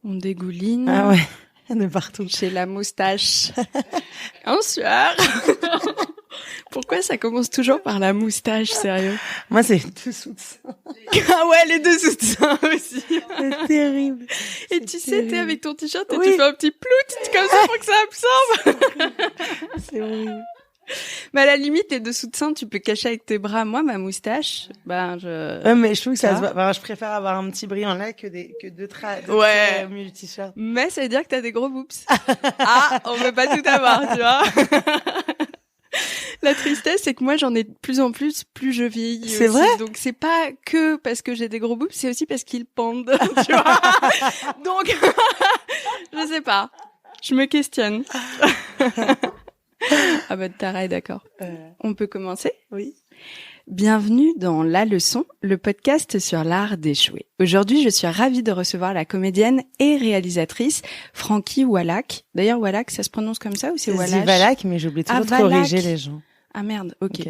On dégouline. Ah ouais, de partout. J'ai la moustache en sueur. Pourquoi ça commence toujours par la moustache, sérieux? Moi, c'est dessous de ça. Ah ouais, les dessous de ça aussi. C'est terrible. Et tu sais, t'es avec ton t-shirt et Oui. tu fais un petit plout comme ça pour que ça absorbe. C'est horrible. Mais à la limite, les dessous de sein, tu peux cacher avec tes bras. Moi, ma moustache, Ouais, mais je trouve que ça se voit. Enfin, je préfère avoir un petit brillant là que deux traits au milieu du t-shirt. Mais ça veut dire que t'as des gros boobs. Ah, on veut pas tout avoir, tu vois. La tristesse, c'est que moi, j'en ai de plus en plus je vieillis. C'est aussi. vrai? Donc, c'est pas que parce que j'ai des gros boobs, c'est aussi parce qu'ils pendent, tu vois. Donc, je sais pas. Je me questionne. Ah bah, t'arrêtes, d'accord. On peut commencer? Oui. Bienvenue dans La Leçon, le podcast sur l'art d'échouer. Aujourd'hui, je suis ravie de recevoir la comédienne et réalisatrice Frankie Wallach. D'ailleurs, Wallach, ça se prononce comme ça ou c'est Wallach? C'est Wallach, mais j'oublie toujours de corriger les gens. Ah merde, ok.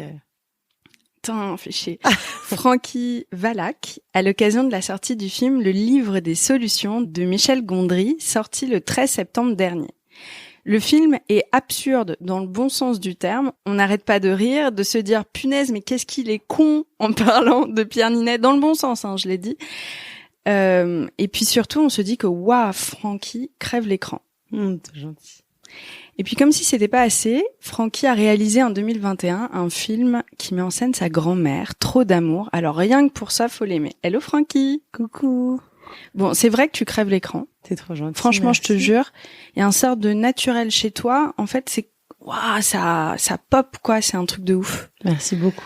Putain, fait chier. Frankie Wallach, à l'occasion de la sortie du film Le Livre des Solutions de Michel Gondry, sorti le 13 septembre dernier. Le film est absurde dans le bon sens du terme. On n'arrête pas de rire, de se dire punaise, mais qu'est-ce qu'il est con en parlant de Pierre Ninet, dans le bon sens, hein, je l'ai dit. Et puis surtout, on se dit que waouh, Frankie crève l'écran. T'es gentil. Et puis comme si c'était pas assez, Frankie a réalisé en 2021 un film qui met en scène sa grand-mère, Trop d'amour. Alors rien que pour ça, faut l'aimer. Hello Frankie. Coucou. Bon, c'est vrai que tu crèves l'écran. T'es trop gentil. Franchement, merci. je te jure, il y a un sort de naturel chez toi. En fait, c'est waouh, ça pop quoi, c'est un truc de ouf. Merci beaucoup.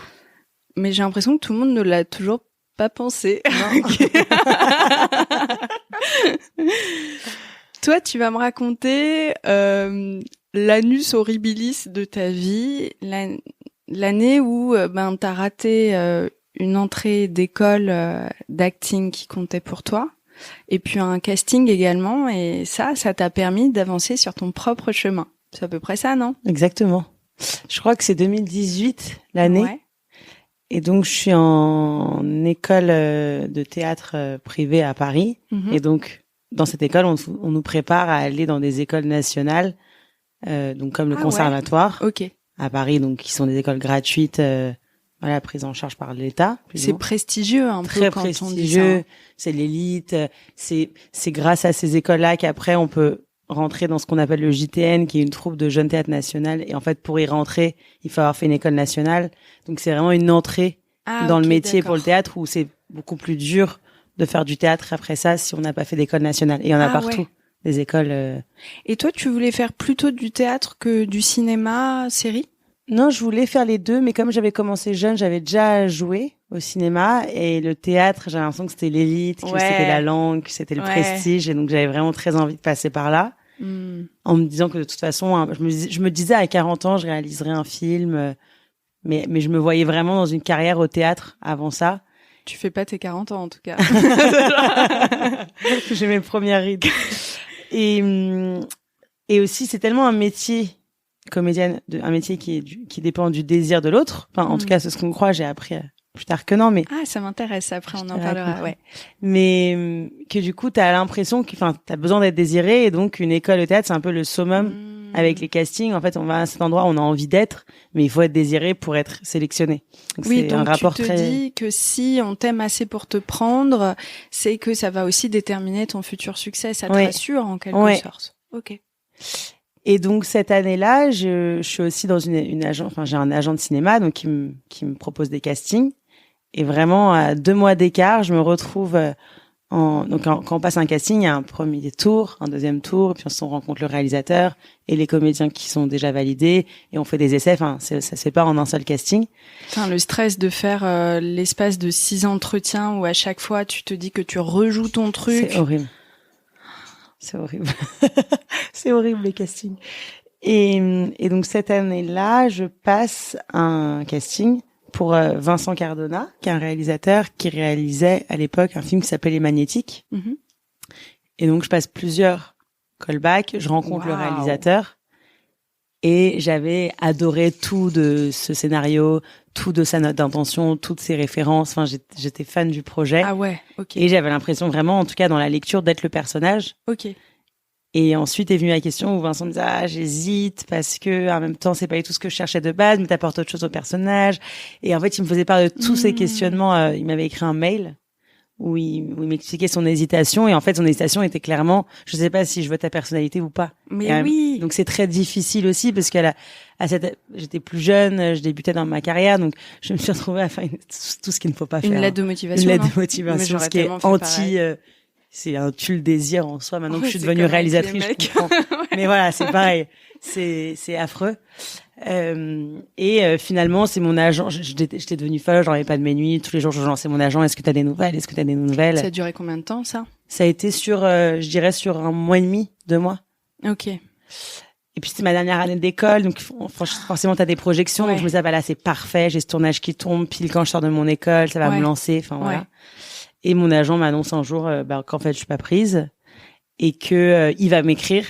Mais j'ai l'impression que tout le monde ne l'a toujours pas pensé. Toi, tu vas me raconter l'anus horribilis de ta vie, l'année où t'as raté une entrée d'école d'acting qui comptait pour toi, et puis un casting également, et ça t'a permis d'avancer sur ton propre chemin. C'est à peu près ça, non? Exactement. Je crois que c'est 2018 l'année. Ouais. Et donc je suis en école de théâtre privée à Paris. Mhm. Et donc dans cette école, on nous prépare à aller dans des écoles nationales, donc comme le conservatoire Ok. à Paris, donc qui sont des écoles gratuites, voilà, prises en charge par l'État. C'est prestigieux un très peu quand prestigieux. on dit ça. C'est l'élite. C'est grâce à ces écoles-là qu'après on peut rentrer dans ce qu'on appelle le JTN, qui est une troupe de jeunes théâtre national. Et en fait, pour y rentrer, il faut avoir fait une école nationale. Donc c'est vraiment une entrée dans le métier d'accord. pour le théâtre, où c'est beaucoup plus dur de faire du théâtre après ça si on n'a pas fait d'école nationale. Et il y en a partout, ouais. des écoles. Et toi, tu voulais faire plutôt du théâtre que du cinéma, série? Non, je voulais faire les deux, mais comme j'avais commencé jeune, j'avais déjà joué au cinéma, et le théâtre, j'avais l'impression que c'était l'élite, que c'était la langue, que c'était le prestige, et donc j'avais vraiment très envie de passer par là. En me disant que de toute façon, hein, je me disais à 40 ans, je réaliserais un film, mais je me voyais vraiment dans une carrière au théâtre avant ça. Tu fais pas tes 40 ans en tout cas. J'ai mes premières rides. Et aussi, c'est tellement un métier, comédienne, un métier qui dépend du désir de l'autre. Enfin, en tout cas, c'est ce qu'on croit. J'ai appris plus tard que non, mais ah, ça m'intéresse. Après, on en parlera. Ouais. Mais que du coup, t'as l'impression que, enfin, t'as besoin d'être désiré, et donc une école de théâtre, c'est un peu le summum avec les castings. En fait, on va à cet endroit où on a envie d'être, mais il faut être désiré pour être sélectionné. Donc, oui, c'est donc un rapport tu te dis que si on t'aime assez pour te prendre, c'est que ça va aussi déterminer ton futur succès. Ça te rassure en quelque sorte. Ok. Et donc cette année-là, je suis aussi dans une agence, enfin j'ai un agent de cinéma donc qui me propose des castings, et vraiment à 2 mois d'écart, je me retrouve quand on passe un casting, il y a un premier tour, un deuxième tour, puis on rencontre le réalisateur et les comédiens qui sont déjà validés, et on fait des essais. Enfin, ça se fait pas en un seul casting. Putain, le stress de faire l'espace de 6 entretiens où à chaque fois tu te dis que tu rejoues ton truc. C'est horrible. C'est horrible. C'est horrible, les castings. Et donc, cette année-là, je passe un casting pour Vincent Cardona, qui est un réalisateur qui réalisait à l'époque un film qui s'appelait Les Magnétiques. Mm-hmm. Et donc, je passe plusieurs callbacks, je rencontre le réalisateur, et j'avais adoré tout de ce scénario, tout de sa note d'intention, toutes ses références. Enfin, j'étais fan du projet. Ah ouais, ok. Et j'avais l'impression vraiment, en tout cas dans la lecture, d'être le personnage. Ok. Et ensuite est venue la question où Vincent me disait j'hésite parce que en même temps c'est pas du tout ce que je cherchais de base, mais t'apportes autre chose au personnage. Et en fait il me faisait part de tous ces questionnements. Il m'avait écrit un mail où il m'expliquait son hésitation, et en fait son hésitation était clairement je sais pas si je veux ta personnalité ou pas. Mais oui. Donc c'est très difficile aussi parce j'étais plus jeune, je débutais dans ma carrière, donc je me suis retrouvée à faire tout ce qu'il ne faut pas faire. Une lettre de motivation. Une lettre de motivation, ce qui est anti. C'est un tu le désir en soi. Maintenant que je suis devenue réalisatrice, je comprends. Ouais. Mais voilà, c'est pareil. C'est affreux. Finalement, c'est mon agent. J'étais devenue folle, j'en avais pas de mes nuits. Tous les jours, je lançais mon agent. Est-ce que t'as des nouvelles? Est-ce que t'as des nouvelles? Ça a duré combien de temps, ça? Ça a été je dirais sur 1 mois et demi, 2 mois. Ok. Et puis c'était ma dernière année d'école, donc forcément t'as des projections. Donc je me disais là c'est parfait, j'ai ce tournage qui tombe pile quand je sors de mon école, ça va me lancer. Enfin voilà. Et mon agent m'annonce un jour qu'en fait je suis pas prise et que il va m'écrire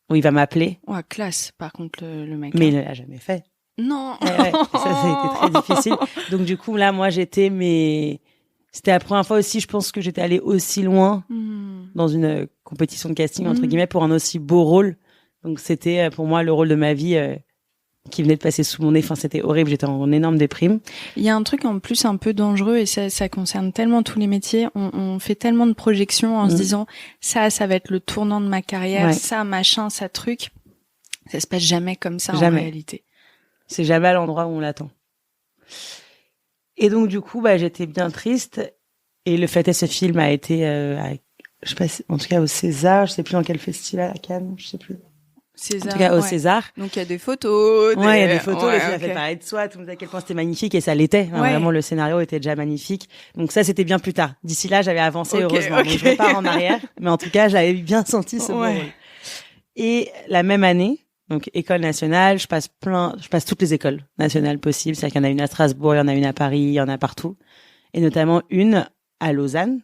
ou il va m'appeler. Ouais, classe. Par contre le mec. Mais il ne l'a jamais fait. Non. Ça a été très difficile. Donc du coup là moi c'était la première fois aussi je pense que j'étais allée aussi loin dans une compétition de casting entre guillemets pour un aussi beau rôle. Donc c'était pour moi le rôle de ma vie qui venait de passer sous mon nez. Enfin, c'était horrible. J'étais en énorme déprime. Il y a un truc en plus un peu dangereux et ça concerne tellement tous les métiers. On fait tellement de projections en se disant ça va être le tournant de ma carrière, ça machin, ça truc. Ça se passe jamais comme ça en réalité. C'est jamais à l'endroit où on l'attend. Et donc du coup, j'étais bien triste. Et le fait est, ce film a été, je sais pas, en tout cas au César. Je sais plus dans quel festival, à Cannes, je sais plus. César, en tout cas au César. Donc il y a des photos. Ouais, il y a des photos. Le film a fait parler de soi. Tout le monde disait à quel point c'était magnifique et ça l'était. Vraiment, le scénario était déjà magnifique. Donc ça, c'était bien plus tard. D'ici là, j'avais avancé heureusement. Donc je repars en arrière. Mais en tout cas, j'avais bien senti ce rôle. Et la même année, donc école nationale, je passe toutes les écoles nationales possibles. C'est-à-dire qu'il y en a une à Strasbourg, il y en a une à Paris, il y en a partout. Et notamment une à Lausanne.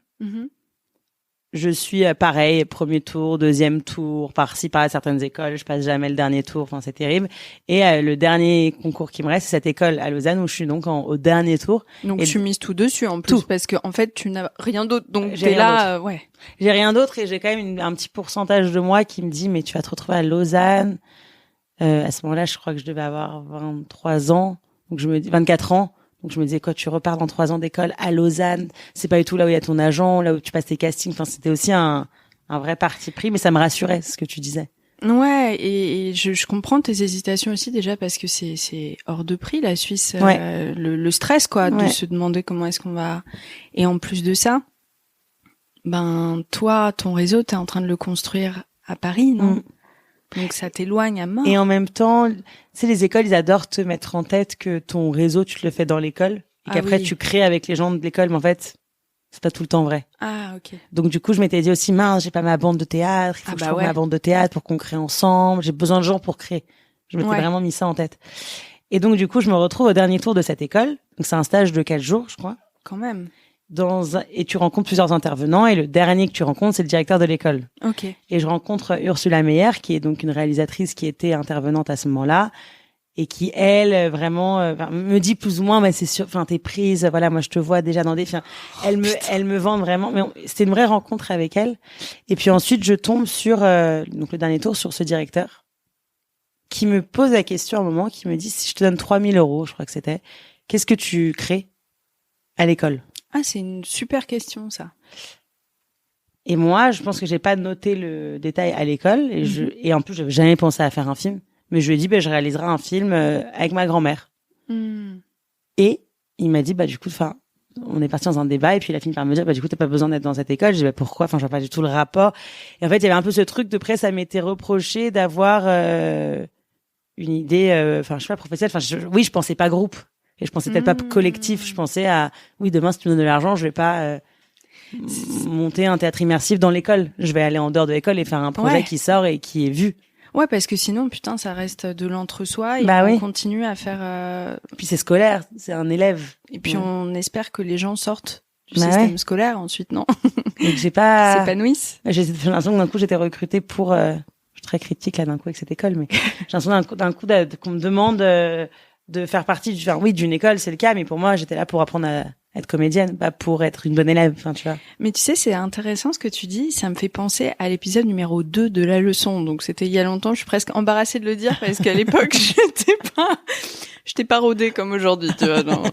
Je suis pareil, premier tour, deuxième tour, par-ci, par-là, certaines écoles, je passe jamais le dernier tour, enfin c'est terrible. Et le dernier concours qui me reste, c'est cette école à Lausanne où je suis donc au dernier tour. Donc tu mises tout dessus en plus, parce que en fait tu n'as rien d'autre, donc t'es là, J'ai rien d'autre et j'ai quand même un petit pourcentage de moi qui me dit mais tu vas te retrouver à Lausanne. À ce moment-là, je crois que je devais avoir 23 ans, donc je me dis 24 ans. Donc je me disais, tu repars dans 3 ans d'école à Lausanne, c'est pas du tout là où il y a ton agent, là où tu passes tes castings. Enfin, c'était aussi un vrai parti pris, mais ça me rassurait, ce que tu disais. Ouais, et je comprends tes hésitations aussi déjà parce que c'est hors de prix la Suisse, le stress quoi, de se demander comment est-ce qu'on va. Et en plus de ça, toi, ton réseau, t'es en train de le construire à Paris, non? Donc ça t'éloigne à mort. Et en même temps, tu sais, les écoles, ils adorent te mettre en tête que ton réseau, tu te le fais dans l'école et qu'après tu crées avec les gens de l'école, mais en fait, c'est pas tout le temps vrai. Ah, ok. Donc du coup, je m'étais dit aussi, mince, j'ai pas ma bande de théâtre, il faut que je trouve ma bande de théâtre pour qu'on crée ensemble, j'ai besoin de gens pour créer. Je m'étais vraiment mis ça en tête. Et donc du coup, je me retrouve au dernier tour de cette école. Donc c'est un stage de 4 jours, je crois. Quand même. Et tu rencontres plusieurs intervenants et le dernier que tu rencontres, c'est le directeur de l'école. Ok. Et je rencontre Ursula Meyer, qui est donc une réalisatrice qui était intervenante à ce moment-là et qui, elle, vraiment, me dit plus ou moins, mais c'est sûr, enfin, t'es prise, voilà, moi, je te vois déjà dans des films. Elle me vend vraiment, mais c'était une vraie rencontre avec elle. Et puis ensuite, je tombe sur, donc le dernier tour, sur ce directeur qui me pose la question à un moment, qui me dit, si je te donne 3 000 €, je crois que c'était, qu'est-ce que tu crées à l'école? Ah, c'est une super question, ça. Et moi, je pense que j'ai pas noté le détail à l'école et en plus, j'avais jamais pensé à faire un film. Mais je lui ai dit, je réaliserai un film avec ma grand-mère. Et il m'a dit, du coup, on est parti dans un débat et puis il a fini par me dire, du coup, t'as pas besoin d'être dans cette école. J'ai dit, pourquoi? Enfin, je vois pas du tout le rapport. Et en fait, il y avait un peu ce truc de près, ça m'était reproché d'avoir une idée, je sais pas, professionnelle. Oui, je pensais pas groupe. Et je pensais peut-être pas collectif. Je pensais à, oui, demain, si tu me donnes de l'argent, je vais pas monter un théâtre immersif dans l'école. Je vais aller en dehors de l'école et faire un projet qui sort et qui est vu. Ouais, parce que sinon, putain, ça reste de l'entre-soi et on continue à faire... Puis c'est scolaire, c'est un élève. Et puis on espère que les gens sortent du système scolaire ensuite, non? Donc j'ai pas... S'épanouissent. J'ai l'impression que d'un coup, j'étais recrutée pour... je suis très critique là d'un coup avec cette école, mais j'ai l'impression d'un coup qu'on me demande... de faire partie d'une école, c'est le cas, mais pour moi, j'étais là pour apprendre à être comédienne, pas pour être une bonne élève, tu vois. Mais tu sais, c'est intéressant ce que tu dis, ça me fait penser à l'épisode numéro 2 de La Leçon, donc c'était il y a longtemps, je suis presque embarrassée de le dire parce qu'à l'époque, je t'ai pas rodée comme aujourd'hui, tu vois, non.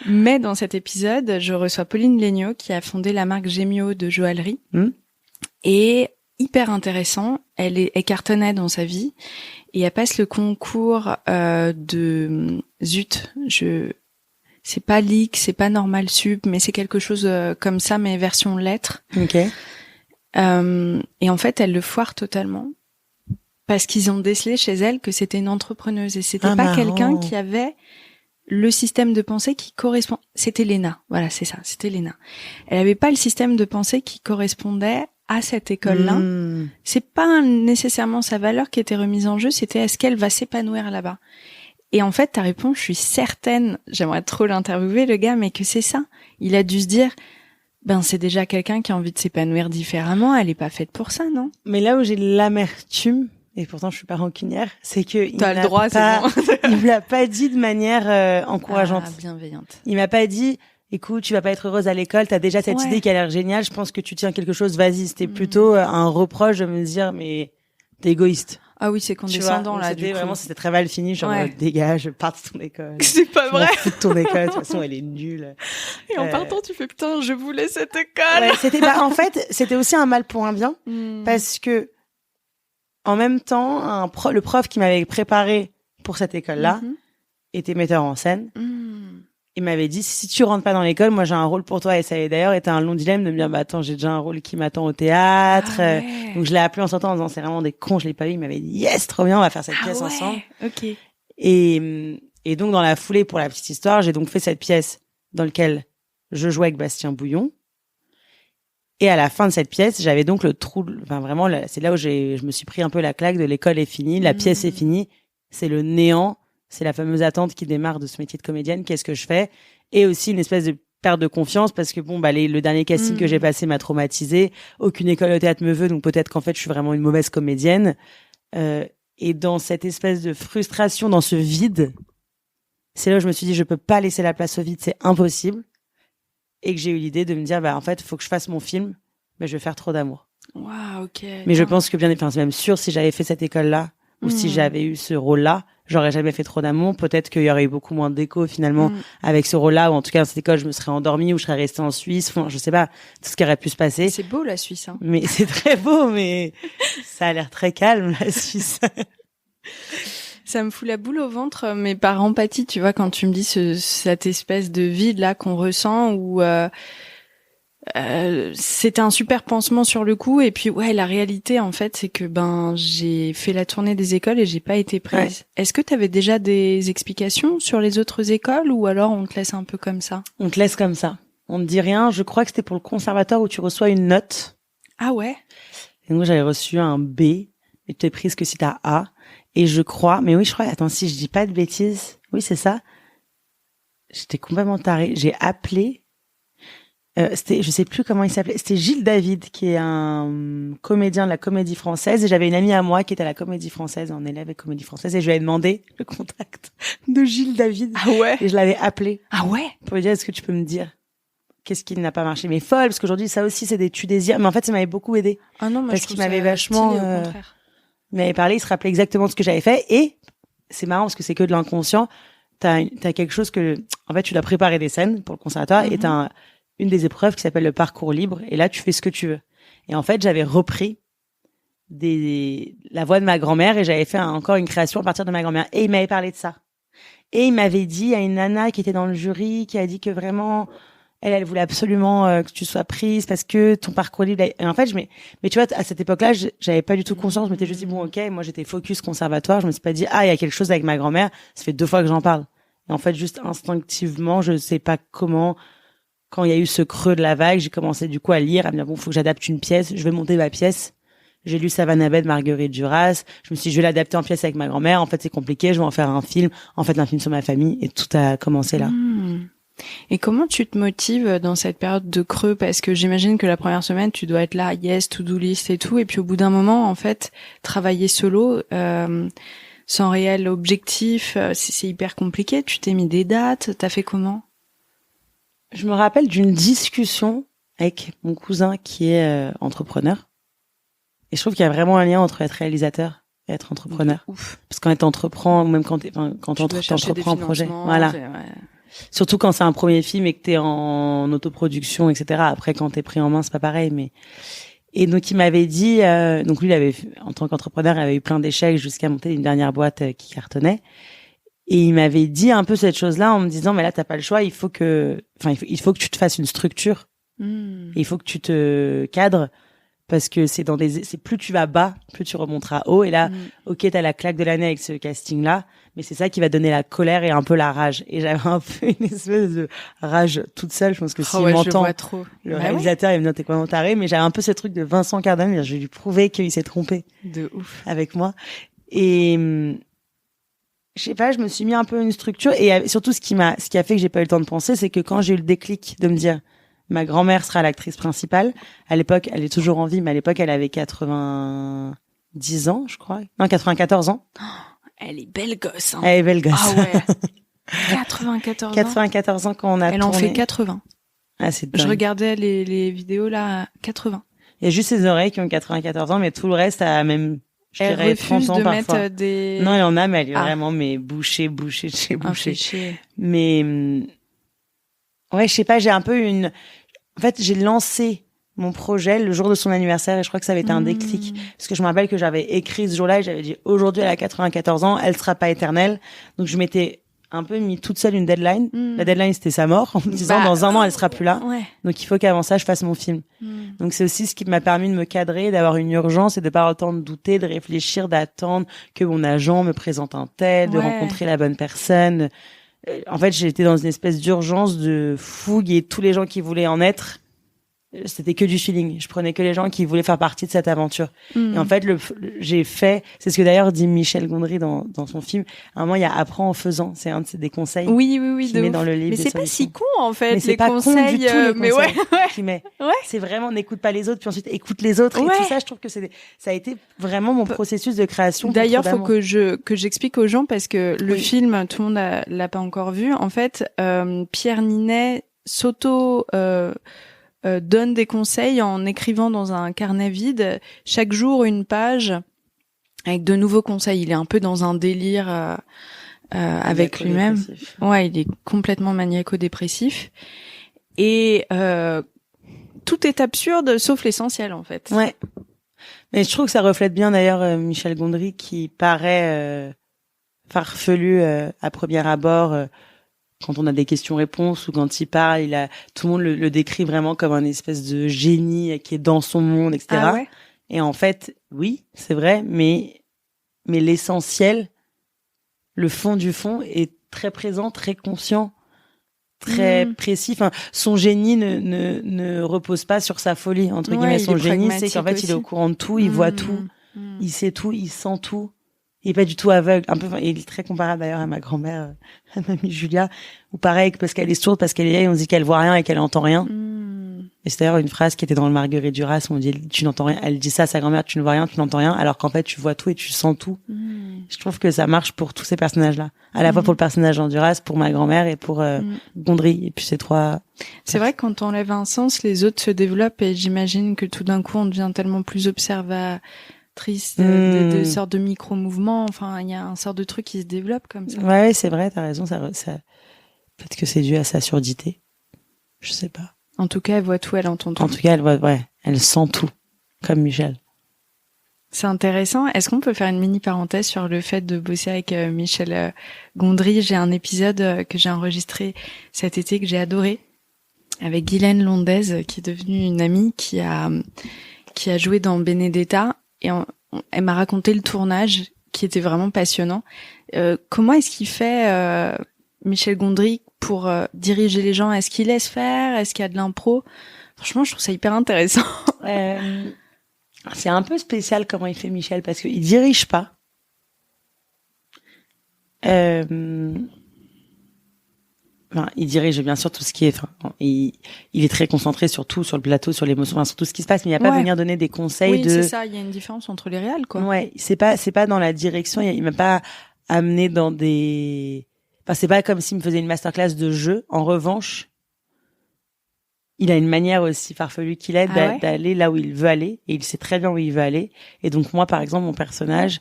Mais dans cet épisode, je reçois Pauline Léniaud qui a fondé la marque Gemio de joaillerie. Et hyper intéressant, elle cartonnait dans sa vie et elle passe le concours c'est pas Lick, c'est pas Normal Sup, mais c'est quelque chose comme ça, mais version lettres. Ok. Et en fait, elle le foire totalement parce qu'ils ont décelé chez elle que c'était une entrepreneuse et c'était pas quelqu'un qui avait le système de pensée qui correspond. C'était Léna, voilà, c'est ça, c'était Léna. Elle avait pas le système de pensée qui correspondait à cette école-là. C'est pas nécessairement sa valeur qui était remise en jeu, c'était est-ce qu'elle va s'épanouir là-bas. Et en fait, ta réponse, je suis certaine, j'aimerais trop l'interviewer, le gars, mais que c'est ça. Il a dû se dire, c'est déjà quelqu'un qui a envie de s'épanouir différemment, elle est pas faite pour ça, non? Mais là où j'ai l'amertume, et pourtant je suis pas rancunière, c'est que t'as le droit, c'est bon. Il me l'a pas dit de manière encourageante. Bienveillante. Il m'a pas dit, écoute, tu vas pas être heureuse à l'école, t'as déjà cette idée qui a l'air géniale, je pense que tu tiens quelque chose, vas-y. C'était plutôt un reproche de me dire, mais t'es égoïste. Ah oui, c'est condescendant, là, du coup. Vraiment, c'était très mal fini, genre, dégage, pars de ton école. C'est pas vrai. Je m'en fous de ton école, de toute façon, elle est nulle. Et en partant, tu fais, putain, je voulais cette école. Ouais, en fait, c'était aussi un mal pour un bien, parce que, en même temps, le prof qui m'avait préparé pour cette école-là était metteur en scène. Il m'avait dit, si tu rentres pas dans l'école, moi j'ai un rôle pour toi. Et ça a d'ailleurs été un long dilemme de me dire, attends, j'ai déjà un rôle qui m'attend au théâtre. Donc je l'ai appelé en sortant en disant, c'est vraiment des cons, je l'ai pas vu. Il m'avait dit, yes, trop bien, on va faire cette pièce ensemble. Ok. Et donc dans la foulée, pour la petite histoire, j'ai donc fait cette pièce dans laquelle je jouais avec Bastien Bouillon. Et à la fin de cette pièce, j'avais donc le trou, vraiment, c'est là où je me suis pris un peu la claque de l'école est finie, la pièce est finie, c'est le néant. C'est la fameuse attente qui démarre de ce métier de comédienne. Qu'est-ce que je fais? Et aussi une espèce de perte de confiance parce que le dernier casting que j'ai passé m'a traumatisée. Aucune école de théâtre me veut, donc peut-être qu'en fait je suis vraiment une mauvaise comédienne. Et dans cette espèce de frustration, dans ce vide, c'est là où je me suis dit je peux pas laisser la place au vide, c'est impossible. Et que j'ai eu l'idée de me dire en fait faut que je fasse mon film, mais je vais faire Trop d'amour. Waouh, ok. Mais je pense que c'est même sûr si j'avais fait cette école-là ou si j'avais eu ce rôle-là. J'aurais jamais fait Trop d'amour. Peut-être qu'il y aurait eu beaucoup moins d'écho finalement avec ce rôle-là, ou en tout cas dans cette école, je me serais endormie ou je serais restée en Suisse. Enfin, je sais pas tout ce qui aurait pu se passer. C'est beau la Suisse, hein. Mais c'est très beau, mais ça a l'air très calme la Suisse. Ça me fout la boule au ventre, mais par empathie, tu vois, quand tu me dis cette espèce de vide là qu'on ressent, où c'était un super pansement sur le coup, et puis la réalité en fait c'est que j'ai fait la tournée des écoles et j'ai pas été prise. Ouais. Est-ce que tu avais déjà des explications sur les autres écoles ou alors on te laisse un peu comme ça? On te laisse comme ça. On ne dit rien. Je crois que c'était pour le conservatoire où tu reçois une note. Ah ouais. Et moi j'avais reçu un B et tu t'es prise que si t'as A. Et je crois, attends, si je dis pas de bêtises, oui c'est ça. J'étais complètement tarée. J'ai appelé. Je sais plus comment il s'appelait. C'était Gilles David, qui est un comédien de la Comédie Française. Et j'avais une amie à moi qui était à la Comédie Française, en élève à Comédie Française. Et je lui avais demandé le contact de Gilles David. Ah ouais? Et je l'avais appelé. Ah ouais? Pour lui dire, est-ce que tu peux me dire qu'est-ce qui n'a pas marché? Mais folle, parce qu'aujourd'hui, ça aussi, c'est des tu désirs. Mais en fait, ça m'avait beaucoup aidé. Ah non, moi, parce qu'il m'avait vachement, stylé, au contraire. Il m'avait parlé, il se rappelait exactement ce que j'avais fait. Et c'est marrant parce que c'est que de l'inconscient. T'as quelque chose que, en fait, tu dois préparer des scènes pour le conservatoire et t'as une des épreuves qui s'appelle le parcours libre, et là tu fais ce que tu veux. Et en fait j'avais repris la voix de ma grand-mère et j'avais fait encore une création à partir de ma grand-mère, et il m'avait parlé de ça, et il m'avait dit, il y a une nana qui était dans le jury qui a dit que vraiment elle voulait absolument que tu sois prise parce que ton parcours libre. Et en fait mais tu vois, à cette époque-là j'avais pas du tout conscience. Je m'étais juste dit bon ok, moi j'étais focus conservatoire, je me suis pas dit il y a quelque chose avec ma grand-mère, ça fait 2 fois que j'en parle. Et en fait juste instinctivement, je sais pas comment, quand il y a eu ce creux de la vague, j'ai commencé du coup à lire, à me dire bon, faut que j'adapte une pièce, je vais monter ma pièce. J'ai lu Savannah-Bed, Marguerite Duras. Je me suis dit, je vais l'adapter en pièce avec ma grand-mère. En fait, c'est compliqué, je vais en faire un film. En fait, un film sur ma famille, et tout a commencé là. Et comment tu te motives dans cette période de creux? Parce que j'imagine que la première semaine, tu dois être là, yes, to-do list et tout. Et puis au bout d'un moment, en fait, travailler solo, sans réel objectif. C'est hyper compliqué. Tu t'es mis des dates. T'as fait comment? Je me rappelle d'une discussion avec mon cousin qui est entrepreneur. Et je trouve qu'il y a vraiment un lien entre être réalisateur et être entrepreneur. Ouf. Parce que quand t'entreprends, ou même quand t'entreprends un projet, voilà. Surtout quand c'est un premier film et que t'es en autoproduction, etc. Après, quand t'es pris en main, c'est pas pareil. Et donc il m'avait dit, donc lui, il avait, en tant qu'entrepreneur, il avait eu plein d'échecs jusqu'à monter une dernière boîte qui cartonnait. Et il m'avait dit un peu cette chose-là en me disant, mais là, t'as pas le choix. Il faut que tu te fasses une structure. Il faut que tu te cadres. Parce que c'est plus tu vas bas, plus tu remonteras haut. Et là, ok, t'as la claque de l'année avec ce casting-là, mais c'est ça qui va donner la colère et un peu la rage. Et j'avais un peu une espèce de rage toute seule. Je pense que s'il m'entend, le réalisateur, il me dit, t'es quoi, taré? Mais j'avais un peu ce truc de Vincent Cardin, je vais lui prouver qu'il s'est trompé. De ouf. Avec moi. Et, je sais pas, je me suis mis un peu une structure. Et surtout, ce qui a fait que j'ai pas eu le temps de penser, c'est que quand j'ai eu le déclic de me dire, ma grand-mère sera l'actrice principale. À l'époque, elle est toujours en vie, mais à l'époque, elle avait 90 ans, je crois. Non, 94 ans. Oh, elle est belle gosse. Hein. Elle est belle gosse. Ah ouais. 94 ans. 94 ans quand on a Elle tourné. en fait 80. Ah, c'est dingue. Je regardais les vidéos là, 80. Il y a juste ses oreilles qui ont 94 ans, mais tout le reste a même, je dirais, 30 ans parfois. Mettre des... Non, il y en a, mais elle est vraiment, bouchée de chez bouchée. Mais, ouais, je sais pas, j'ai un peu en fait, j'ai lancé mon projet le jour de son anniversaire et je crois que ça avait été un déclic. Parce que je me rappelle que j'avais écrit ce jour-là et j'avais dit, aujourd'hui, elle a 94 ans, elle sera pas éternelle. Donc, je m'étais un peu mis toute seule une deadline. La deadline, c'était sa mort, en me disant, dans un an, elle sera plus là. Ouais. Donc, il faut qu'avant ça, je fasse mon film. Donc, c'est aussi ce qui m'a permis de me cadrer, d'avoir une urgence et de pas avoir le temps de douter, de réfléchir, d'attendre que mon agent me présente un tel, de rencontrer la bonne personne. En fait, j'étais dans une espèce d'urgence de fougue et tous les gens qui voulaient en être, c'était que du feeling. Je prenais que les gens qui voulaient faire partie de cette aventure. Et en fait, c'est ce que d'ailleurs dit Michel Gondry dans son film. À un moment, il y a apprends en faisant. C'est un de des conseils. Oui, qu'il met dans le livre. Mais c'est pas si con, en fait, mais c'est les pas conseils. Con du tout, les mais conseils ouais. qu'il met. C'est vraiment, n'écoute pas les autres, puis ensuite écoute les autres. Et tout ça, je trouve que ça a été vraiment mon processus de création. D'ailleurs, faut que j'explique aux gens parce que le film, tout le monde l'a pas encore vu. En fait, Pierre Ninet donne des conseils en écrivant dans un carnet vide chaque jour une page avec de nouveaux conseils. Il est un peu dans un délire avec lui-même. Ouais, il est complètement maniaco-dépressif et tout est absurde sauf l'essentiel en fait. Ouais. Mais je trouve que ça reflète bien d'ailleurs Michel Gondry qui paraît farfelu à premier abord. Quand on a des questions-réponses ou quand il parle, tout le monde le décrit vraiment comme un espèce de génie qui est dans son monde, etc. Ah ouais. Et en fait, oui, c'est vrai, mais l'essentiel, le fond du fond est très présent, très conscient, très précis. Enfin, son génie ne repose pas sur sa folie, entre guillemets. Son génie, c'est qu'en fait, il est au courant de tout, il voit tout, il sait tout, il sent tout. Il est pas du tout aveugle, un peu, il est très comparable d'ailleurs à ma grand-mère, à mamie Julia, ou pareil, parce qu'elle est sourde, parce qu'elle est vieille, on dit qu'elle voit rien et qu'elle entend rien. Et c'est d'ailleurs une phrase qui était dans le Marguerite Duras, où on dit, tu n'entends rien, elle dit ça à sa grand-mère, tu ne vois rien, tu n'entends rien, alors qu'en fait, tu vois tout et tu sens tout. Je trouve que ça marche pour tous ces personnages-là. À la fois pour le personnage en Duras, pour ma grand-mère et pour, Gondry. Et puis ces trois. C'est vrai que quand on enlève un sens, les autres se développent et j'imagine que tout d'un coup, on devient tellement plus observatrice de sortes de micro-mouvements. Enfin, il y a un sort de truc qui se développe comme ça. Ouais, c'est vrai, t'as raison, ça, peut-être que c'est dû à sa surdité. Je sais pas. En tout cas, elle voit tout, elle entend tout. En tout cas, elle sent tout. Comme Michel. C'est intéressant. Est-ce qu'on peut faire une mini parenthèse sur le fait de bosser avec Michel Gondry? J'ai un épisode que j'ai enregistré cet été que j'ai adoré avec Guylaine Londez, qui est devenue une amie qui a joué dans Benedetta et elle m'a raconté le tournage qui était vraiment passionnant. Comment est-ce qu'il fait Michel Gondry pour diriger les gens? Est-ce qu'il laisse faire? Est-ce qu'il y a de l'impro? Franchement, je trouve ça hyper intéressant. C'est un peu spécial comment il fait Michel parce qu'il dirige pas. il dirige bien sûr tout ce qui est, il est très concentré sur tout, sur le plateau, sur l'émotion, sur tout ce qui se passe, mais il va pas venir donner des conseils oui, c'est ça, il y a une différence entre les réals, quoi. Ouais, c'est pas dans la direction, il m'a pas amené dans des, c'est pas comme s'il me faisait une masterclass de jeu. En revanche, il a une manière aussi farfelue qu'il est d'aller là où il veut aller, et il sait très bien où il veut aller. Et donc moi, par exemple, mon personnage,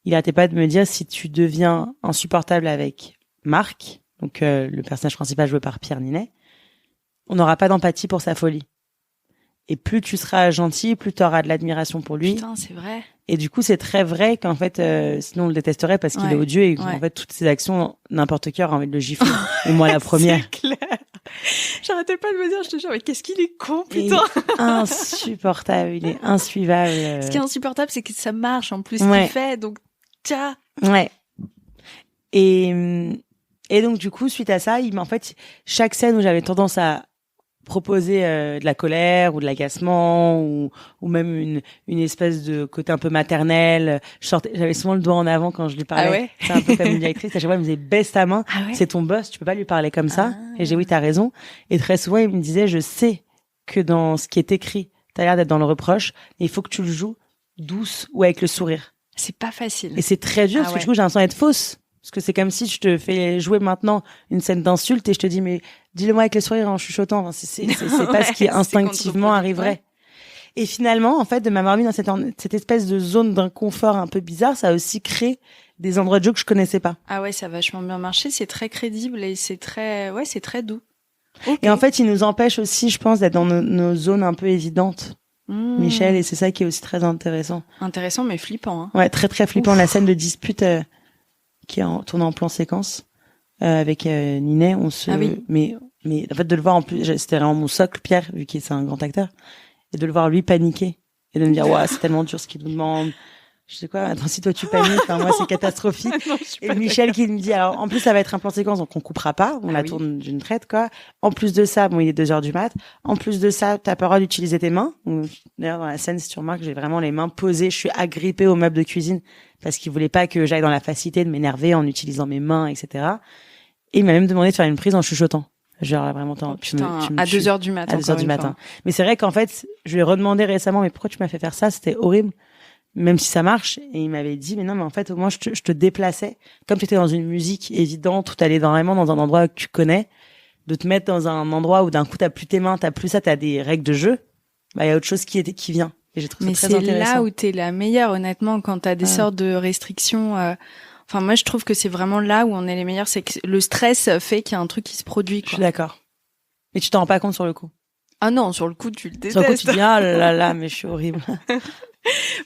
il arrêtait pas de me dire, si tu deviens insupportable avec Marc, donc le personnage principal joué par Pierre Ninet, on n'aura pas d'empathie pour sa folie. Et plus tu seras gentil, plus tu auras de l'admiration pour lui. Putain, c'est vrai. Et du coup, c'est très vrai qu'en fait, sinon on le détesterait parce qu'il est odieux et qu'en fait, toutes ses actions, n'importe qui aura envie de le gifler. Et moi, la première. C'est clair. J'arrêtais pas de me dire, je te jure, mais qu'est-ce qu'il est con, putain. Il est insupportable, il est insuivable. Ce qui est insupportable, c'est que ça marche en plus, ce qu'il fait, donc, tiens. Ouais. Et donc, du coup, suite à ça, en fait, chaque scène où j'avais tendance à proposer de la colère ou de l'agacement ou même une espèce de côté un peu maternel, j'avais souvent le doigt en avant quand je lui parlais. Ah ouais. C'est un peu comme une directrice, à chaque fois elle me disait baisse ta main, c'est ton boss, tu peux pas lui parler comme ça. Et j'ai oui, t'as raison. Et très souvent il me disait je sais que dans ce qui est écrit, t'as l'air d'être dans le reproche, mais il faut que tu le joues douce ou avec le sourire. C'est pas facile. Et c'est très dur parce que du coup j'ai l'impression d'être fausse. Parce que c'est comme si je te fais jouer maintenant une scène d'insulte et je te dis mais dis-le-moi avec le sourire en chuchotant. Enfin, c'est pas ce qui instinctivement arriverait. Et finalement, en fait, de m'avoir mis dans cette espèce de zone d'inconfort un peu bizarre, ça a aussi créé des endroits de jeu que je connaissais pas. Ah ouais, ça a vachement bien marché. C'est très crédible et c'est très doux. Okay. Et en fait, il nous empêche aussi, je pense, d'être dans nos zones un peu évidentes. Michel, et c'est ça qui est aussi très intéressant. Intéressant, mais flippant. Hein. Ouais, très très flippant. Ouf. La scène de dispute qui est tournée en plan séquence avec Ninet, mais en fait de le voir en plus, c'était vraiment mon socle, Pierre, vu qu'il c'est un grand acteur, et de le voir lui paniquer et de me dire ouais, c'est tellement dur ce qu'il nous demande. Je sais quoi, attends, si toi tu paniques, moi c'est catastrophique. Non, et Michel qui me dit, alors en plus ça va être un plan séquence, donc on coupera pas, on la tourne d'une traite quoi. En plus de ça, il est 2h du mat. En plus de ça, t'as pas le droit d'utiliser tes mains. D'ailleurs dans la scène, si tu remarques, j'ai vraiment les mains posées, je suis agrippée au meuble de cuisine parce qu'il voulait pas que j'aille dans la facilité de m'énerver en utilisant mes mains, etc. Et il m'a même demandé de faire une prise en chuchotant. Genre vraiment, à 2h du matin. À 2h du matin. Mais c'est vrai qu'en fait, je lui ai redemandé récemment, mais pourquoi tu m'as fait faire ça? C'était horrible. Même si ça marche, et il m'avait dit, mais non, mais en fait, au moins, je te déplaçais. Comme tu étais dans une musique évidente, où t'allais vraiment dans un endroit que tu connais, de te mettre dans un endroit où d'un coup, t'as plus tes mains, t'as plus ça, t'as des règles de jeu, il y a autre chose qui vient. Et j'ai trouvé ça très intéressant. Mais c'est là où t'es la meilleure, honnêtement, quand t'as des sortes de restrictions, Enfin, moi, je trouve que c'est vraiment là où on est les meilleurs, c'est que le stress fait qu'il y a un truc qui se produit, quoi. Je suis d'accord. Mais tu t'en rends pas compte sur le coup. Ah non, sur le coup, tu le détestes. Sur le coup, tu dis, ah là, mais je suis horrible.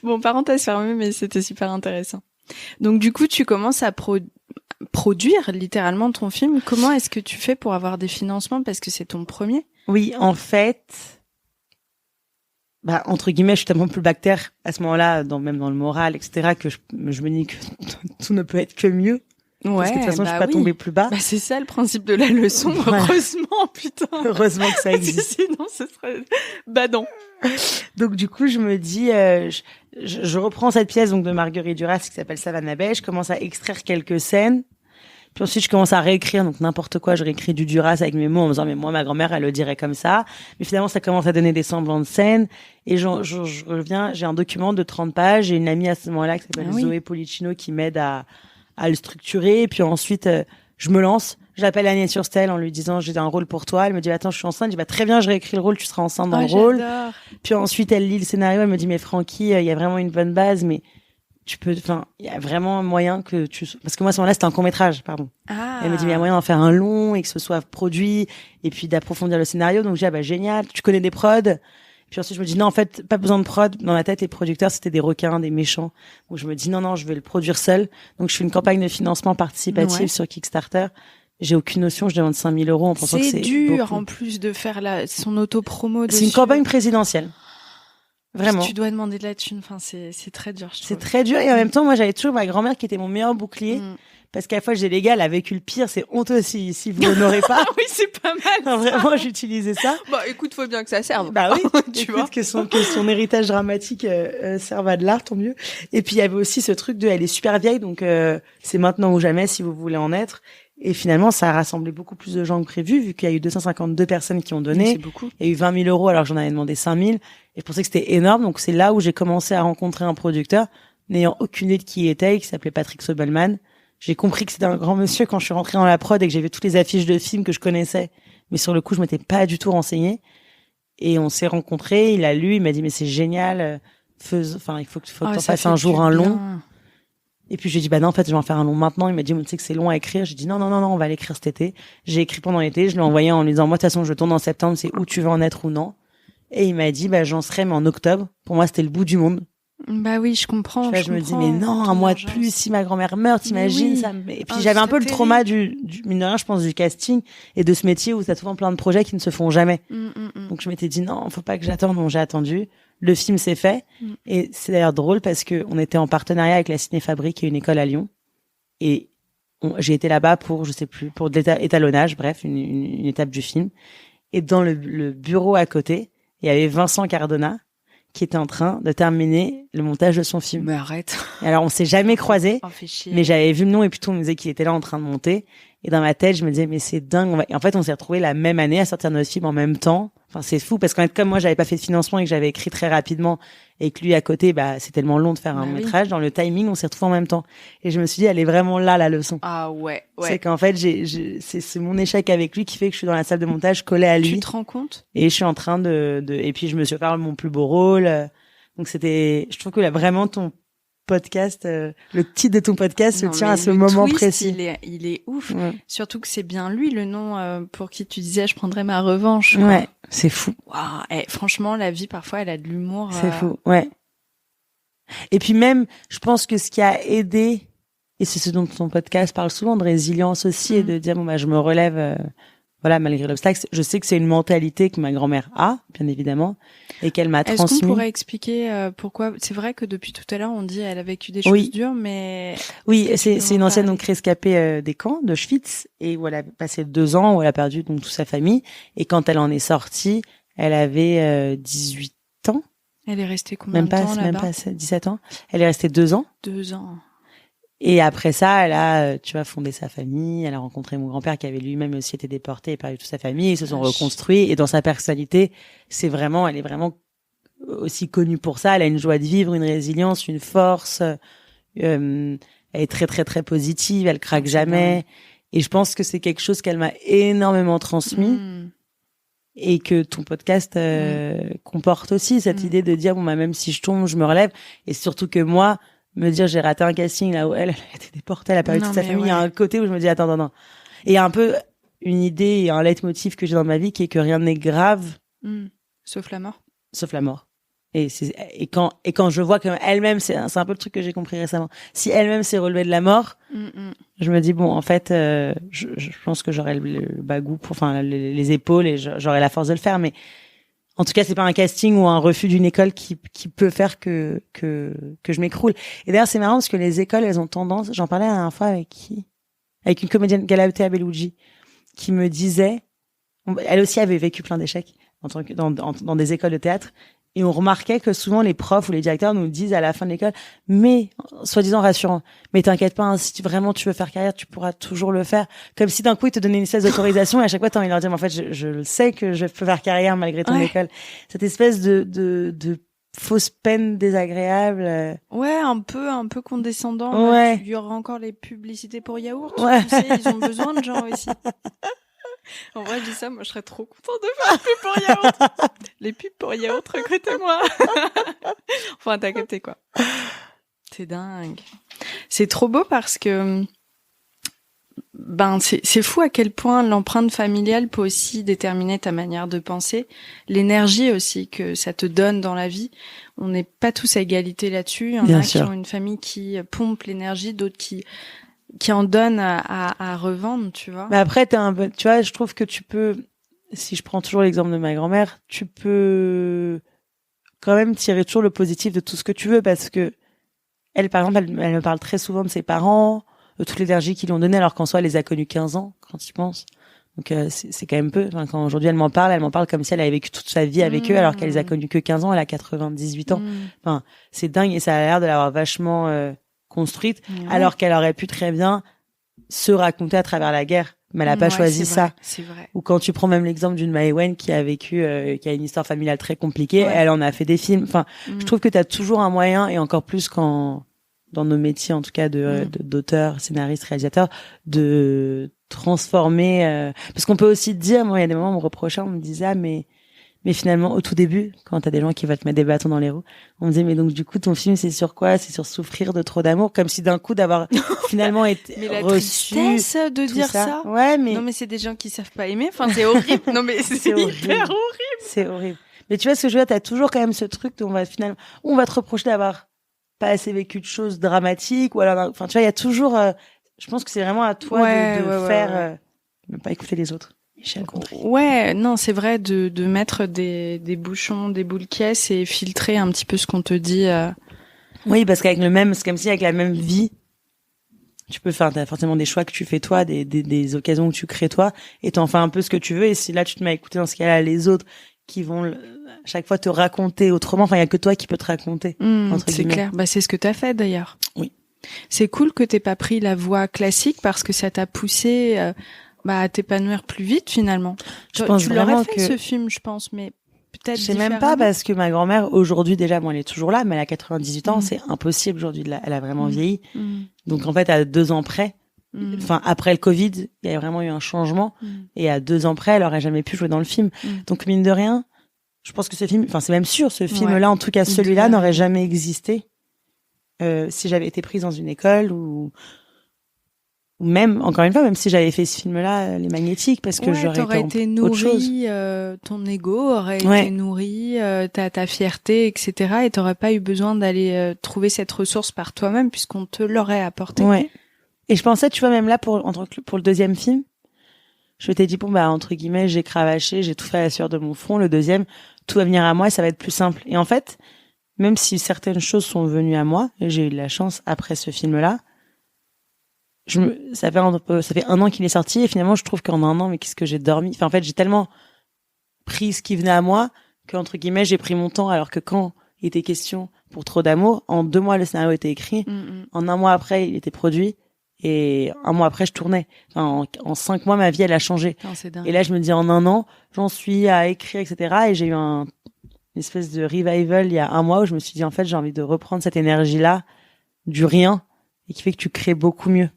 Bon, parenthèse fermée, mais c'était super intéressant. Donc, du coup, tu commences à produire littéralement ton film. Comment est-ce que tu fais pour avoir des financements? Parce que c'est ton premier. Oui, en fait, entre guillemets, je suis tellement plus bactère à ce moment-là, même dans le moral, etc., que je me dis que tout ne peut être que mieux. Ouais, parce que de toute façon, je suis pas tombée plus bas. C'est ça le principe de la leçon. Heureusement, putain. Heureusement que ça existe. Sinon, ce serait badant. Donc du coup, je me dis, je reprends cette pièce donc de Marguerite Duras qui s'appelle Savane Abeille. Je commence à extraire quelques scènes. Puis ensuite, je commence à réécrire, donc n'importe quoi. Je réécris du Duras avec mes mots en me disant, mais moi, ma grand-mère, elle le dirait comme ça. Mais finalement, ça commence à donner des semblants de scènes. Et je reviens, j'ai un document de 30 pages. J'ai une amie à ce moment-là qui s'appelle Zoé Policino qui m'aide à le structurer. Et puis ensuite, je me lance. J'appelle Agnès Surstel en lui disant, j'ai un rôle pour toi. Elle me dit, attends, je suis enceinte. Je dis, très bien, je réécris le rôle, tu seras enceinte dans le rôle. Puis ensuite, elle lit le scénario. Elle me dit, mais Francky, il y a vraiment une bonne base, mais il y a vraiment moyen que parce que moi, à ce moment-là, c'était un court-métrage, pardon. Ah. Elle me dit, mais il y a moyen d'en faire un long et que ce soit produit et puis d'approfondir le scénario. Donc, j'ai dit, génial, tu connais des prods. Puis ensuite, je me dis, non, en fait, pas besoin de prod. Dans ma tête, les producteurs, c'était des requins, des méchants. Donc, je me dis, non, je vais le produire seul. Donc, je fais une campagne de financement participatif sur Kickstarter. J'ai aucune notion, je demande 5 000 € en pensant que c'est dur, beaucoup. En plus de faire son auto-promo. C'est une campagne présidentielle. Vraiment. Si tu dois demander de la thune, c'est très dur, je trouve. C'est très dur, et en même temps, moi, j'avais toujours ma grand-mère qui était mon meilleur bouclier. Parce qu'à la fois, j'ai les gars, elle a vécu le pire, c'est honteux si vous l'honorez pas. Oui, c'est pas mal. Non, vraiment, j'utilisais ça. Écoute, faut bien que ça serve. Oui, tu vois. Que son héritage dramatique serve à de l'art, tant mieux. Et puis, il y avait aussi ce truc elle est super vieille, donc c'est maintenant ou jamais si vous voulez en être. Et finalement, ça a rassemblé beaucoup plus de gens que prévu, vu qu'il y a eu 252 personnes qui ont donné. C'est beaucoup. Il y a eu 20 000 € alors que j'en avais demandé 5 000. Et je pensais que c'était énorme. Donc c'est là où j'ai commencé à rencontrer un producteur, n'ayant aucune idée de qui il était, qui s'appelait Patrick Sobelman. J'ai compris que c'était un grand monsieur quand je suis rentrée dans la prod et que j'ai vu toutes les affiches de films que je connaissais. Mais sur le coup, je m'étais pas du tout renseignée. Et on s'est rencontrés, il a lu, il m'a dit, mais c'est génial, il faut que t'en fasses un jour un long. Et puis j'ai dit, bah non, en fait, je vais en faire un long maintenant. Il m'a dit, tu sais que c'est long à écrire. J'ai dit, non, on va l'écrire cet été. J'ai écrit pendant l'été, je l'ai envoyé en lui disant, moi, de toute façon, je tourne en septembre, c'est où tu veux en être ou non. Et il m'a dit, bah, j'en serai, mais en octobre. Pour moi, c'était le bout du monde. Bah oui, je comprends. Je me dis, mais non, un mois de plus, si ma grand-mère meurt, t'imagines, ça me... Et puis j'avais un peu le trauma du, mine de rien, je pense, du casting et de ce métier où t'as souvent plein de projets qui ne se font jamais. Donc je m'étais dit, non, faut pas que j'attende. Donc j'ai attendu. Le film s'est fait. Et c'est d'ailleurs drôle parce que on était en partenariat avec la Cinéfabrique, qui est une école à Lyon. Et j'ai été là-bas pour, je sais plus, pour de l'étalonnage, bref, une étape du film. Et dans le bureau à côté, il y avait Vincent Cardona, qui était en train de terminer le montage de son film. Mais arrête. Et alors, on s'est jamais croisés, mais j'avais vu le nom et puis tout, on me disait qu'il était là en train de monter. Et dans ma tête, je me disais, mais c'est dingue. Et en fait, on s'est retrouvés la même année à sortir notre film en même temps. Enfin, c'est fou parce qu'en fait, comme moi, j'avais pas fait de financement et que j'avais écrit très rapidement et que lui, à côté, bah, c'est tellement long de faire un métrage. Dans le timing, on s'est retrouvés en même temps. Et je me suis dit, elle est vraiment là, la leçon. Ah ouais. C'est qu'en fait, c'est mon échec avec lui qui fait que je suis dans la salle de montage collée à lui. Tu te rends compte? Et je suis en train et puis je me suis offert mon plus beau rôle. Donc je trouve que là, vraiment ton podcast, le titre de ton podcast se tient à ce moment précis. Il est ouf. Ouais. Surtout que c'est bien lui le nom pour qui tu disais je prendrais ma revanche. Ouais, c'est fou. Waouh, franchement la vie parfois elle a de l'humour. C'est fou, ouais. Et puis même, je pense que ce qui a aidé, et c'est ce dont ton podcast parle souvent, de résilience aussi, et de dire bon bah je me relève. Voilà, malgré l'obstacle, je sais que c'est une mentalité que ma grand-mère a, bien évidemment, et qu'elle m'a transmis. Est-ce qu'on pourrait expliquer pourquoi? C'est vrai que depuis tout à l'heure, on dit elle a vécu des choses dures, mais oui, c'est une ancienne donc rescapée des camps d'Auschwitz, et où elle a passé 2 ans, où elle a perdu donc toute sa famille, et quand elle en est sortie, elle avait 18 ans. Elle est restée combien de temps là-bas? Même pas 17 ans. Elle est restée 2 ans. 2 ans. Et après ça, elle a, fondé sa famille. Elle a rencontré mon grand-père qui avait lui-même aussi été déporté et perdu toute sa famille. Ils se sont reconstruits. Et dans sa personnalité, elle est vraiment aussi connue pour ça. Elle a une joie de vivre, une résilience, une force. Elle est très, très, très positive. Elle craque jamais. Et je pense que c'est quelque chose qu'elle m'a énormément transmis. Et que ton podcast comporte aussi cette idée de dire, bon, bah, même si je tombe, je me relève. Et surtout que moi, me dire j'ai raté un casting là où elle a été déportée, elle a perdu toute sa famille, il y a un côté où je me dis attends. Et il y a un peu une idée et un leitmotiv que j'ai dans ma vie qui est que rien n'est grave sauf la mort. Et quand je vois qu'elle-même c'est un peu le truc que j'ai compris récemment. Si elle-même s'est relevée de la mort, je me dis bon en fait je pense que j'aurais le bagou les épaules et j'aurais la force de le faire, mais en tout cas, c'est pas un casting ou un refus d'une école qui peut faire que je m'écroule. Et d'ailleurs, c'est marrant parce que les écoles, elles ont tendance, j'en parlais la dernière fois avec une comédienne, Galatea Bellucci, qui me disait, elle aussi avait vécu plein d'échecs dans des écoles de théâtre. Et on remarquait que souvent les profs ou les directeurs nous disent à la fin de l'école, mais, soi-disant rassurant, mais t'inquiète pas, hein, si vraiment tu veux faire carrière, tu pourras toujours le faire. Comme si d'un coup ils te donnaient une espèce d'autorisation et à chaque fois t'as envie de leur dire, mais en fait, je sais que je peux faire carrière malgré ton école. Cette espèce de fausse peine désagréable. Ouais, un peu condescendant. Ouais. Il y aura encore les publicités pour yaourt. Ouais. Tu sais, ils ont besoin de gens aussi. En vrai, je dis ça, moi, je serais trop contente de faire des pubs pour yaourt. Les pubs pour yaourt, recrutez-moi. Enfin, t'as capté, quoi. C'est dingue. C'est trop beau parce que, c'est fou à quel point l'empreinte familiale peut aussi déterminer ta manière de penser. L'énergie aussi que ça te donne dans la vie. On n'est pas tous à égalité là-dessus. Il y en a qui ont une famille qui pompe l'énergie, d'autres qui en donne à revendre, tu vois. Mais après, tu vois, je trouve que tu peux, si je prends toujours l'exemple de ma grand-mère, tu peux quand même tirer toujours le positif de tout ce que tu veux parce que elle, par exemple, elle me parle très souvent de ses parents, de toute l'énergie qu'ils lui ont donnée alors qu'en soi, elle les a connus 15 ans, quand tu penses. Donc, c'est quand même peu. Enfin, quand aujourd'hui elle m'en parle comme si elle avait vécu toute sa vie avec eux alors qu'elle les a connus que 15 ans, elle a 98 ans. Enfin, c'est dingue et ça a l'air de l'avoir vachement construite, alors qu'elle aurait pu très bien se raconter à travers la guerre. Mais elle a pas choisi ça. C'est vrai. Ou quand tu prends même l'exemple d'une Maïwenn qui a vécu, qui a une histoire familiale très compliquée, elle en a fait des films. Enfin, je trouve que t'as toujours un moyen, et encore plus quand, dans nos métiers, en tout cas, d'auteur, scénariste, réalisateur, de transformer, parce qu'on peut aussi dire, moi, il y a des moments où on me reprochait, on me disait, mais finalement, au tout début, quand t'as des gens qui veulent te mettre des bâtons dans les roues, on me disait, mais donc, du coup, ton film, c'est sur quoi? C'est sur souffrir de trop d'amour, comme si d'un coup, d'avoir finalement été mais la reçu. tristesse de dire ça. Ouais, mais. Non, mais c'est des gens qui savent pas aimer. Enfin, c'est horrible. Non, mais c'est hyper horrible. C'est horrible. Mais tu vois ce que je veux dire, t'as toujours quand même ce truc où on va te reprocher d'avoir pas assez vécu de choses dramatiques, ou alors, enfin, tu vois, il y a toujours, je pense que c'est vraiment à toi de faire, ne pas écouter les autres. Michel Gondry. Ouais, non, c'est vrai de mettre des bouchons, des boules caisses et filtrer un petit peu ce qu'on te dit. Oui, parce qu'avec c'est comme si avec la même vie, tu peux faire, t'as forcément des choix que tu fais toi, des occasions que tu crées toi, et t'en fais un peu ce que tu veux, et si là tu te mets à écouter dans ce cas-là les autres qui vont à chaque fois te raconter autrement, enfin, il y a que toi qui peux te raconter. C'est clair. Bah, c'est ce que t'as fait d'ailleurs. Oui. C'est cool que t'aies pas pris la voie classique parce que ça t'a poussé, à t'épanouir plus vite finalement. Je pense tu vraiment l'aurais fait que ce film, je pense, mais peut-être je sais même pas, parce que ma grand-mère aujourd'hui déjà, bon, elle est toujours là, mais elle a 98 ans, c'est impossible aujourd'hui, elle a vraiment vieilli. Donc en fait, à 2 ans près, enfin après le Covid, il y a vraiment eu un changement, et à 2 ans près, elle aurait jamais pu jouer dans le film. Donc mine de rien, je pense que ce film, enfin c'est même sûr, ce film-là, en tout cas celui-là, n'aurait jamais existé si j'avais été prise dans une école ou même, encore une fois, même si j'avais fait ce film-là, Les Magnétiques, parce que j'aurais été nourri, ton ego aurait été nourri, ta fierté, etc. Et t'aurais pas eu besoin d'aller trouver cette ressource par toi-même puisqu'on te l'aurait apporté. Ouais. Et je pensais, tu vois, même là, pour le deuxième film, je t'ai dit, bon, entre guillemets, j'ai cravaché, j'ai tout fait à la sueur de mon front. Le deuxième, tout va venir à moi et ça va être plus simple. Et en fait, même si certaines choses sont venues à moi, et j'ai eu de la chance après ce film-là, ça fait 1 an qu'il est sorti, et finalement, je trouve qu'en 1 an, mais qu'est-ce que j'ai dormi? Enfin, en fait, j'ai tellement pris ce qui venait à moi qu'entre guillemets, j'ai pris mon temps, alors que quand il était question pour Trop d'amour, en 2 mois, le scénario était écrit. En 1 mois après, il était produit. Et 1 mois après, je tournais. Enfin, en 5 mois, ma vie, elle a changé. Non, c'est dingue. Et là, je me dis, en 1 an, j'en suis à écrire, etc. Et j'ai eu une espèce de revival il y a 1 mois où je me suis dit, en fait, j'ai envie de reprendre cette énergie-là du rien, et qui fait que tu crées beaucoup mieux.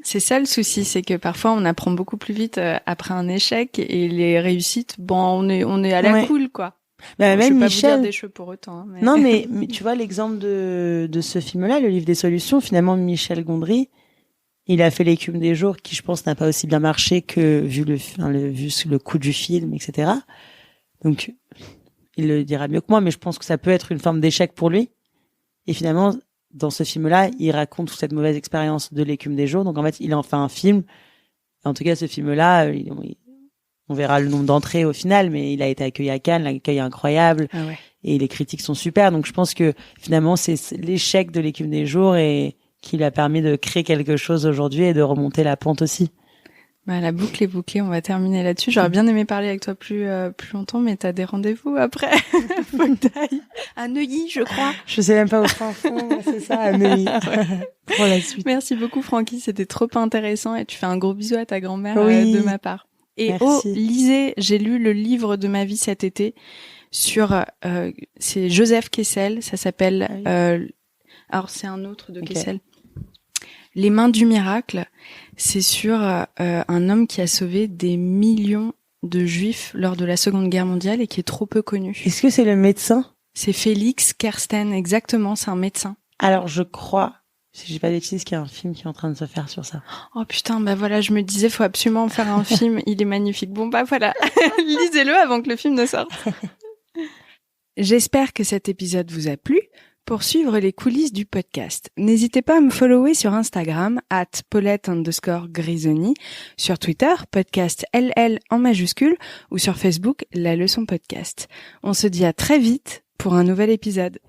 C'est ça le souci, c'est que parfois on apprend beaucoup plus vite après un échec, et les réussites, on est à la cool, quoi. Même je vais Michel, pas vous dire des cheveux pour autant. Mais... Non, mais tu vois l'exemple de ce film-là, le livre des solutions. Finalement, Michel Gondry, il a fait L'écume des jours, qui je pense n'a pas aussi bien marché que vu le coût du film, etc. Donc, il le dira mieux que moi, mais je pense que ça peut être une forme d'échec pour lui. Et finalement, dans ce film-là, il raconte toute cette mauvaise expérience de L'écume des jours. Donc en fait, il en fait un film. En tout cas, ce film-là, on verra le nombre d'entrées au final, mais il a été accueilli à Cannes, l'accueil est incroyable, et les critiques sont super. Donc je pense que finalement, c'est l'échec de L'écume des jours et qui lui a permis de créer quelque chose aujourd'hui et de remonter la pente aussi. La boucle est bouclée, on va terminer là-dessus. J'aurais bien aimé parler avec toi plus longtemps, mais t'as des rendez-vous après. Faut que t'ailles à Neuilly, je crois. Je sais même pas où fin fond, c'est ça, à Neuilly. Pour la suite. Merci beaucoup, Francky, c'était trop intéressant, et tu fais un gros bisou à ta grand-mère de ma part. Et lisez, j'ai lu le livre de ma vie cet été sur c'est Joseph Kessel, ça s'appelle alors c'est un autre de Kessel. Les mains du miracle, c'est sur un homme qui a sauvé des millions de juifs lors de la Seconde Guerre mondiale et qui est trop peu connu. Est-ce que c'est le médecin? C'est Félix Kersten, exactement, c'est un médecin. Alors je crois, si j'ai pas de bêtises, qu'il y a un film qui est en train de se faire sur ça. Oh putain, voilà, je me disais, faut absolument faire un film, il est magnifique. Bon voilà, lisez-le avant que le film ne sorte. J'espère que cet épisode vous a plu. Pour suivre les coulisses du podcast, n'hésitez pas à me follower sur Instagram, @Paulette_Grisoni, sur Twitter, podcast LL en majuscule, ou sur Facebook, La Leçon Podcast. On se dit à très vite pour un nouvel épisode.